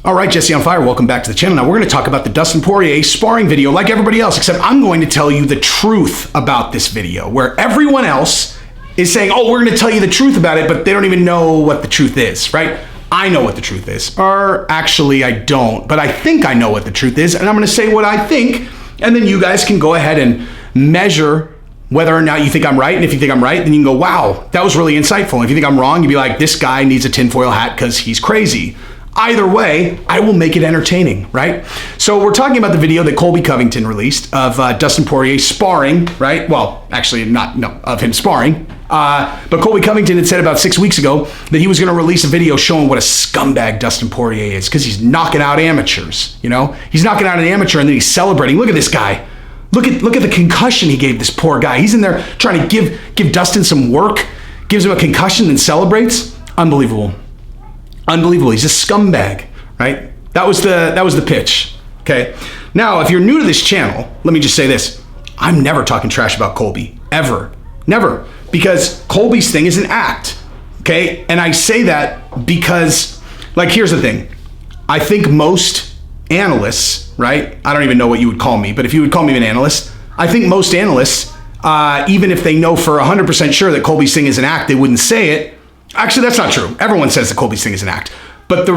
All right, Jesse on Fire, welcome back to the channel. Now we're going to talk about the Dustin Poirier sparring video like everybody else, except I'm going to tell you the truth about this video, where everyone else is saying, oh, we're going to tell you the truth about it, but they don't even know what the truth is, right? I know what the truth is, or actually I don't, but I think I know what the truth is, and I'm going to say what I think, and then you guys can go ahead and measure whether or not you think I'm right. And if you think I'm right, then you can go, wow, that was really insightful. And if you think I'm wrong, you'd be like, this guy needs a tinfoil hat because he's crazy. Either way, I will make it entertaining, right? So we're talking about the video that Colby Covington released of Dustin Poirier sparring, right? Well, actually of him sparring. But Colby Covington had said about 6 weeks ago that he was going to release a video showing what a scumbag Dustin Poirier is because he's knocking out amateurs, you know? He's knocking out an amateur and then he's celebrating. Look at this guy. Look at the concussion he gave this poor guy. He's in there trying to give Dustin some work, gives him a concussion and celebrates. Unbelievable. Unbelievable. He's a scumbag, right? That was the pitch. Okay. Now, if you're new to this channel, let me just say this. I'm never talking trash about Colby. Ever. Never. Because Colby's thing is an act. Okay? And I say that because, like, here's the thing. I think most analysts, right? I don't even know what you would call me, but if you would call me an analyst, I think most analysts, even if they know for 100% sure that Colby's thing is an act, they wouldn't say it. Actually, that's not true. Everyone says that Colby's thing is an act. But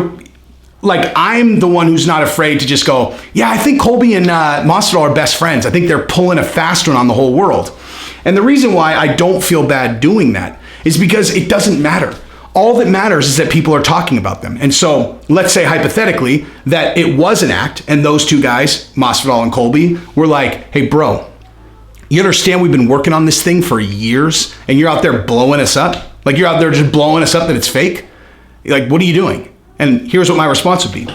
I'm the one who's not afraid to just go, yeah, I think Colby and Masvidal are best friends. I think they're pulling a fast one on the whole world. And the reason why I don't feel bad doing that is because it doesn't matter. All that matters is that people are talking about them. And so let's say hypothetically that it was an act and those two guys, Masvidal and Colby, were like, hey, bro, you understand we've been working on this thing for years and you're out there blowing us up? Like you're out there just blowing us up that it's fake? Like, what are you doing? And here's what my response would be.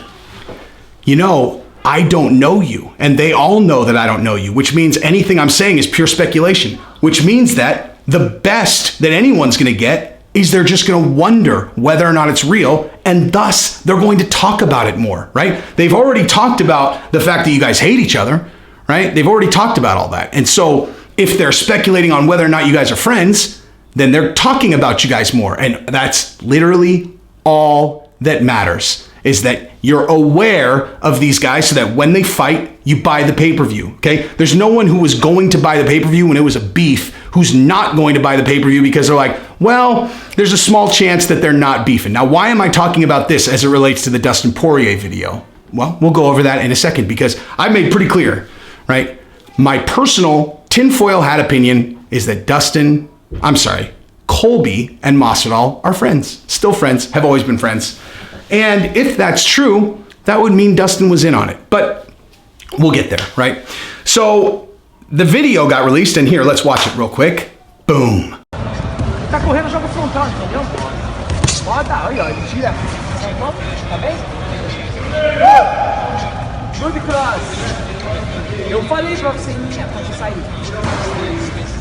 You know, I don't know you. And they all know that I don't know you, which means anything I'm saying is pure speculation, which means that the best that anyone's going to get is they're just going to wonder whether or not it's real. And thus they're going to talk about it more, right? They've already talked about the fact that you guys hate each other, right? They've already talked about all that. And so if they're speculating on whether or not you guys are friends, then they're talking about you guys more. And that's literally all that matters, is that you're aware of these guys so that when they fight, you buy the pay-per-view, okay? There's no one who was going to buy the pay-per-view when it was a beef who's not going to buy the pay-per-view because they're like, well, there's a small chance that they're not beefing. Now, why am I talking about this as it relates to the Dustin Poirier video? Well, we'll go over that in a second because I made pretty clear, right? My personal tinfoil hat opinion is that Colby and Masvidal are friends, still friends, have always been friends. And if that's true, that would mean Dustin was in on it, but we'll get there, right? So the video got released and here, let's watch it real quick. Boom. Tá correndo, joga frontal, entendeu? Bota, olha, ele tira. Tá bem? Good cross. Eu falei pra você sair.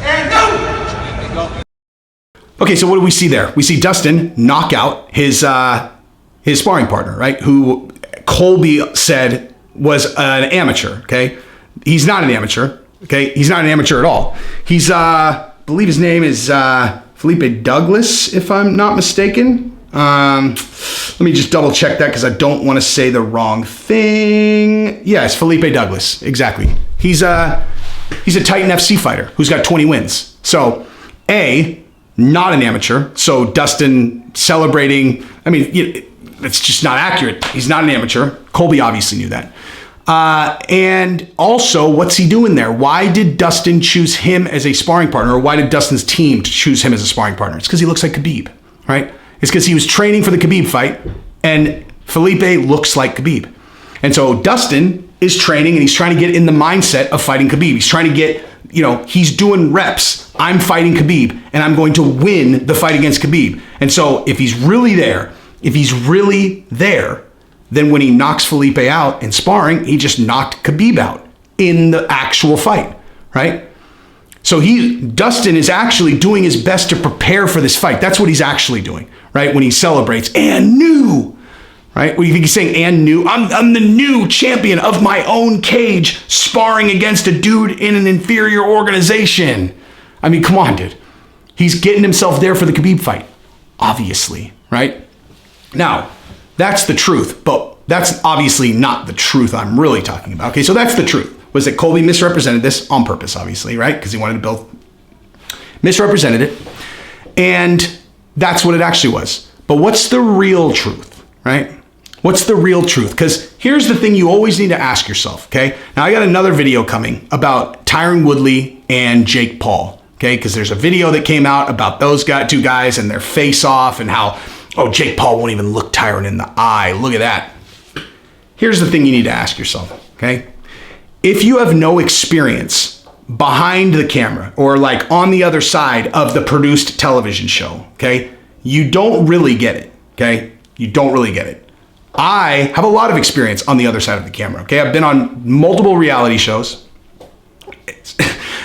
And go! Okay, so what do we see there? We see Dustin knock out his sparring partner, right? Who Colby said was an amateur, okay? He's not an amateur, okay? He's not an amateur at all. He's, I believe his name is Felipe Douglas, if I'm not mistaken. Let me just double check that because I don't want to say the wrong thing. Yes, Felipe Douglas, exactly. He's a Titan FC fighter who's got 20 wins. So, not an amateur. So Dustin celebrating, I mean, it's just not accurate. He's not an amateur. Colby obviously knew that. And also, what's he doing there? Why did Dustin choose him as a sparring partner? Or why did Dustin's team choose him as a sparring partner? It's because he looks like Khabib, right? It's because he was training for the Khabib fight and Felipe looks like Khabib. And so Dustin is training and he's trying to get in the mindset of fighting Khabib. He's trying to get, he's doing reps. I'm fighting Khabib and I'm going to win the fight against Khabib. And so if he's really there, then when he knocks Felipe out in sparring, he just knocked Khabib out in the actual fight, right? So Dustin is actually doing his best to prepare for this fight. That's what he's actually doing, right? When he celebrates and new, right? What do you think he's saying? And new. I'm the new champion of my own cage, sparring against a dude in an inferior organization. I mean, come on, dude. He's getting himself there for the Khabib fight, obviously, right? Now, that's the truth. But that's obviously not the truth I'm really talking about. Okay, so that's the truth, was that Colby misrepresented this on purpose, obviously, right? Because he wanted to build, misrepresented it. And that's what it actually was. But what's the real truth, right? What's the real truth? Because here's the thing you always need to ask yourself, okay? Now, I got another video coming about Tyron Woodley and Jake Paul, okay? Because there's a video that came out about those two guys and their face-off and how, oh, Jake Paul won't even look Tyron in the eye. Look at that. Here's the thing you need to ask yourself, okay? If you have no experience behind the camera or like on the other side of the produced television show, okay, you don't really get it, okay? You don't really get it. I have a lot of experience on the other side of the camera, okay? I've been on multiple reality shows.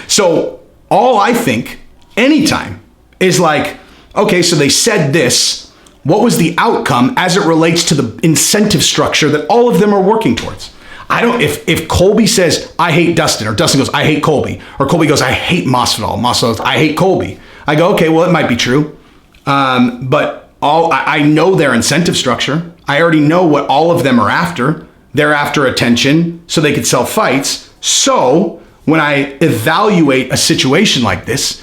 So all I think anytime is like, okay, so they said this. What was the outcome as it relates to the incentive structure that all of them are working towards? I don't, if Colby says, I hate Dustin, or Dustin goes, I hate Colby, or Colby goes, I hate Masvidal, Masvidal goes, I hate Colby. I go, okay, well, it might be true. But I know their incentive structure. I already know what all of them are after. They're after attention so they could sell fights. So when I evaluate a situation like this,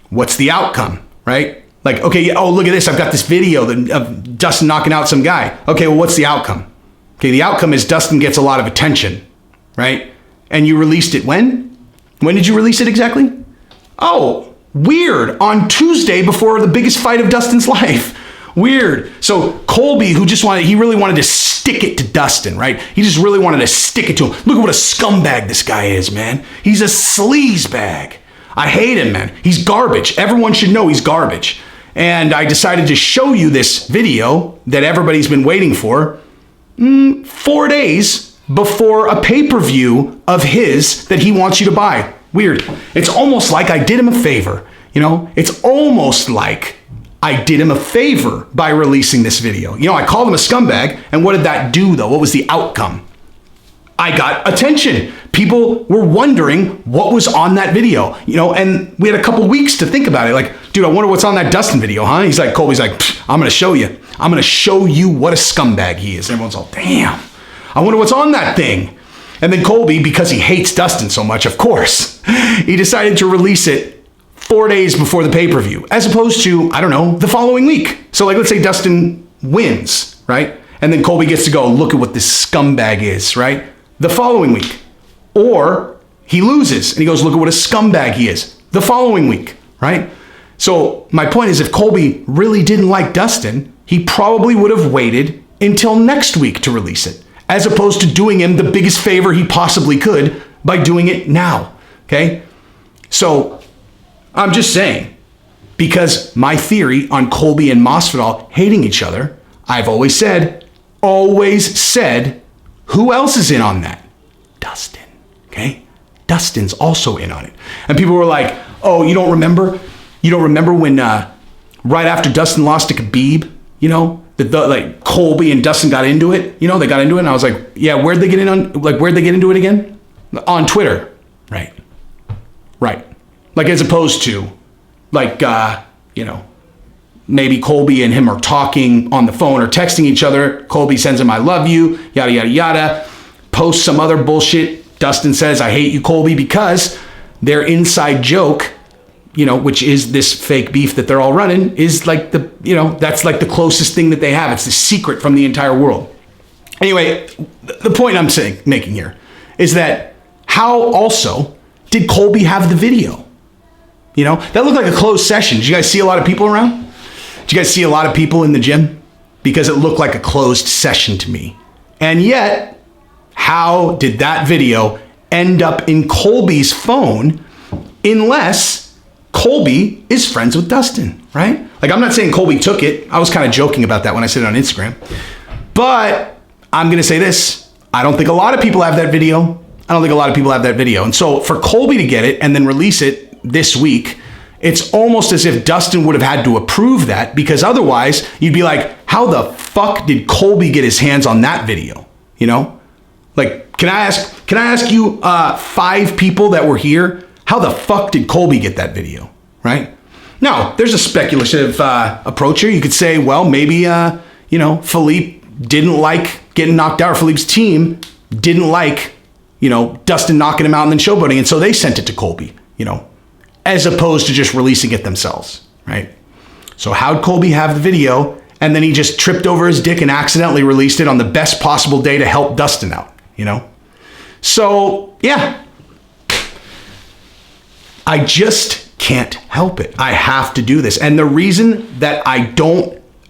what's the outcome, right? Like, okay, oh, look at this. I've got this video of Dustin knocking out some guy. Okay, well, what's the outcome? Okay, the outcome is Dustin gets a lot of attention, right? And you released it when? When did you release it exactly? Oh, weird. On Tuesday before the biggest fight of Dustin's life. Weird. So Colby, who he really wanted to stick it to Dustin, right? He just really wanted to stick it to him. Look at what a scumbag this guy is, man. He's a sleaze bag. I hate him, man. He's garbage. Everyone should know he's garbage. And I decided to show you this video that everybody's been waiting for 4 days before a pay-per-view of his that he wants you to buy. Weird. It's almost like I did him a favor. You know, it's almost like I did him a favor by releasing this video. You know, I called him a scumbag, and what did that do, though? What was the outcome? I got attention. People were wondering what was on that video, you know, and we had a couple weeks to think about it. Like, dude, I wonder what's on that Dustin video, huh? He's like, Colby's like, I'm going to show you. I'm going to show you what a scumbag he is. And everyone's all, damn, I wonder what's on that thing. And then Colby, because he hates Dustin so much, of course, he decided to release it 4 days before the pay-per-view, as opposed to, I don't know, the following week. So like, let's say Dustin wins, right? And then Colby gets to go, look at what this scumbag is, right? The following week. Or he loses and he goes, look at what a scumbag he is. The following week, right? So my point is, if Colby really didn't like Dustin, he probably would have waited until next week to release it, as opposed to doing him the biggest favor he possibly could by doing it now, okay? So I'm just saying, because my theory on Colby and Masvidal hating each other, I've always said, who else is in on that? Dustin, okay? Dustin's also in on it. And people were like, oh, you don't remember? You don't remember when right after Dustin lost to Khabib, you know, like Colby and Dustin got into it, you know, they got into it. And I was like, yeah, where'd they get into it again? On Twitter, right? Right. Like, as opposed to like, you know, maybe Colby and him are talking on the phone or texting each other. Colby sends him, I love you, yada, yada, yada. Posts some other bullshit. Dustin says, I hate you, Colby, because their inside joke, you know, which is this fake beef that they're all running, is like the, you know, that's like the closest thing that they have. It's the secret from the entire world. Anyway, the point I'm making here is that how also did Colby have the video? You know, that looked like a closed session. Did you guys see a lot of people around? Did you guys see a lot of people in the gym? Because it looked like a closed session to me. And yet, how did that video end up in Colby's phone unless Colby is friends with Dustin, right? Like, I'm not saying Colby took it. I was kind of joking about that when I said it on Instagram. But I'm going to say this. I don't think a lot of people have that video. And so for Colby to get it and then release it this week, it's almost as if Dustin would have had to approve that, because otherwise you'd be like, how the fuck did Colby get his hands on that video? You know? Like, can I ask you 5 people that were here, how the fuck did Colby get that video, right? Now, there's a speculative approach here. You could say, well, maybe, you know, Philippe didn't like getting knocked out. Khabib's team didn't like, you know, Dustin knocking him out and then showboating. And so they sent it to Colby, you know, as opposed to just releasing it themselves, right? So how'd Colby have the video? And then he just tripped over his dick and accidentally released it on the best possible day to help Dustin out, you know? So, yeah. I just can't help it. I have to do this. And the reason that I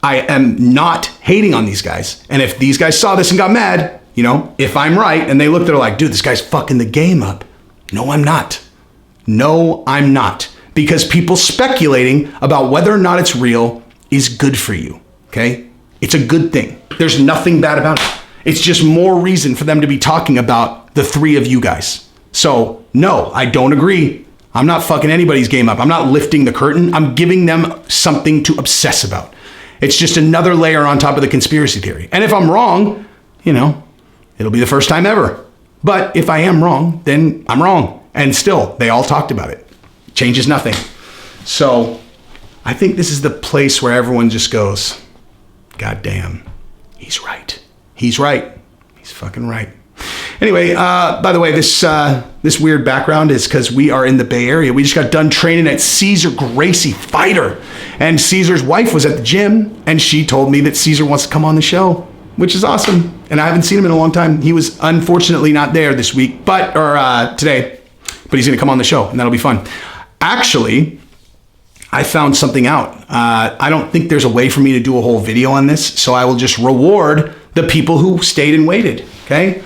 am not hating on these guys, and if these guys saw this and got mad, you know, if I'm right, and they looked at it like, dude, this guy's fucking the game up. No, I'm not. No, I'm not. Because people speculating about whether or not it's real is good for you, okay? It's a good thing. There's nothing bad about it. It's just more reason for them to be talking about the three of you guys. So, no, I don't agree. I'm not fucking anybody's game up. I'm not lifting the curtain. I'm giving them something to obsess about. It's just another layer on top of the conspiracy theory. And if I'm wrong, you know, it'll be the first time ever. But if I am wrong, then I'm wrong. And still, they all talked about it. Changes nothing. So I think this is the place where everyone just goes, God damn, he's right. He's right. He's fucking right. Anyway, by the way, this weird background is because we are in the Bay Area. We just got done training at Cesar Gracie Fighter. And Cesar's wife was at the gym, and she told me that Cesar wants to come on the show, which is awesome. And I haven't seen him in a long time. He was unfortunately not there this week, or today, but he's going to come on the show, and that'll be fun. Actually, I found something out. I don't think there's a way for me to do a whole video on this, so I will just reward the people who stayed and waited, okay?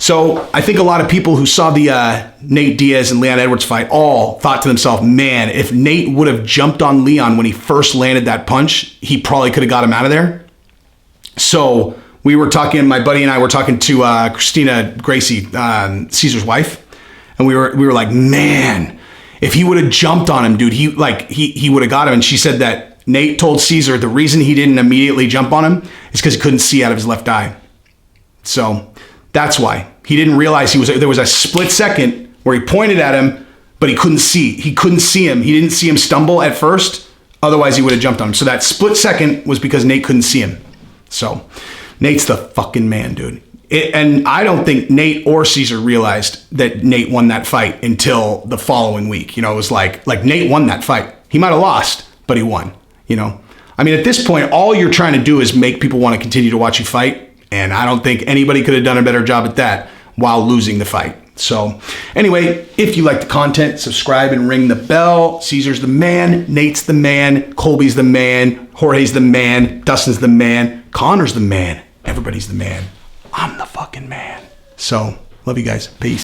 So I think a lot of people who saw the Nate Diaz and Leon Edwards fight all thought to themselves, man, if Nate would have jumped on Leon when he first landed that punch, he probably could have got him out of there. So we were talking, my buddy and I were talking to Christina Gracie, Cesar's wife, and we were like, man, if he would have jumped on him, dude, he would have got him. And she said that Nate told Cesar the reason he didn't immediately jump on him is because he couldn't see out of his left eye. So that's why. He didn't realize there was a split second where he pointed at him, but he couldn't see. He couldn't see him. He didn't see him stumble at first. Otherwise, he would have jumped on him. So that split second was because Nate couldn't see him. So Nate's the fucking man, dude. And I don't think Nate or Cesar realized that Nate won that fight until the following week. You know, it was like Nate won that fight. He might have lost, but he won, you know. I mean, at this point, all you're trying to do is make people want to continue to watch you fight. And I don't think anybody could have done a better job at that while losing the fight. So anyway, if you like the content, subscribe and ring the bell. Cesar's the man. Nate's the man. Colby's the man. Jorge's the man. Dustin's the man. Connor's the man. Everybody's the man. I'm the fucking man. So love you guys. Peace.